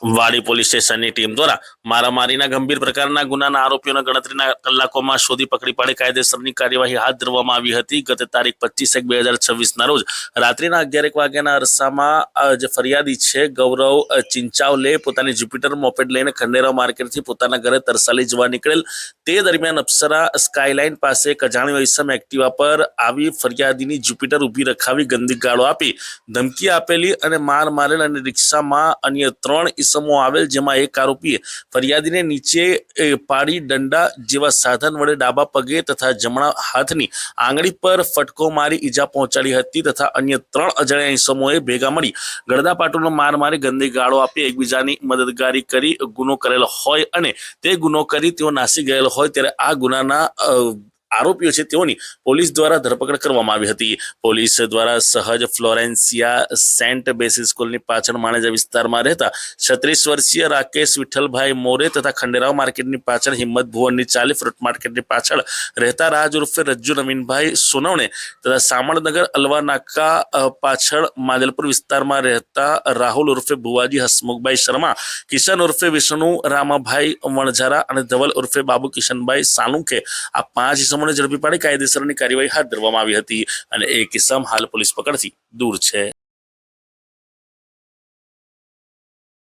વાડી પોલીસ સ્ટેશનની ટીમ દ્વારા મારામારીના ગંભીર પ્રકારના ગુનાના આરોપીઓને ગણતરીના કલાકોમાં શોધી પકડી પાડી કાયદેસરની કાર્યવાહી હાથ ધરવામાં આવી હતી। ગત તારીખ 25/1/2026ના રોજ રાત્રિના 11 વાગ્યાના અરસામાં જે ફરિયાદી છે ગૌરવ ચિંચાવલે પોતાની જ્યુપિટર મોપેડ લઈને ખંડેરાવ માર્કેટથી પોતાના ઘરે તરસાલી જવા નીકળેલ। તે દરમિયાન અપ્સરા સ્કાયલાઇન પાસે એક અજાણ્યો ઈસમ એક્ટિવા પર આવી ફરિયાદીની જ્યુપિટર ઊભી રખાવી ગંદી ગાળો આપી ધમકી આપેલી અને માર મારેલ અને રિક્ષામાં અન્ય 3 ઈસમો આવેલ, જેમાં એક આરોપીએ ફરિયાદીને નીચે પાડી દંડા જેવા સાધન વડે ડાબા પગે તથા જમણા હાથની આંગળી પર ફટકો મારી ઈજા પહોંચાડી હતી તથા અન્ય 3 અજાણ્યા ઈસમોએ ભેગા મળી ગળદાપાટુનો માર મારી ગંદી ગાળો આપી એકબીજાની મદદગારી કરી ગુનો કરેલો હોય અને તે ગુનો કરી તેઓ નાસી ગયેલો હોય ત્યારે આ ગુનાના આરોપીઓ છે તેઓની પોલીસ દ્વારા ધરપકડ કરવામાં આવી હતી। પોલીસ દ્વારા સહજ ફ્લોરેન્સિયા સેન્ટ બેસિસ સ્કૂલની પાછળ માણેજા વિસ્તારમાં રહેતા 36 વર્ષીય રાકેશ વિઠ્ઠલભાઈ મોરે તથા ખંડેરાવ માર્કેટની પાછળ હિંમત ભુવનની ચાલી ફ્રૂટ માર્કેટની પાછળ રહેતા રાજ ઉર્ફે રજ્જુ નવીનભાઈ સોનવણે તથા સામળનગર અલવા નાકા પાછળ માદલપુર વિસ્તારમાં રહેતા રાહુલ ઉર્ફે ભુવાજી હસમુખભાઈ શર્મા, કિશન ઉર્ફે વિષ્ણુ રામાભાઈ વણઝારા અને ધવલ ઉર્ફે બાબુ કિશનભાઈ સાલુંકે આ 5 ઈસમોને ઝડપી પાડી કાયદેસરની કાર્યવાહી હાથ ધરવામાં આવી હતી અને એક ઈસમ હાલ પોલીસ પકડથી દૂર છે।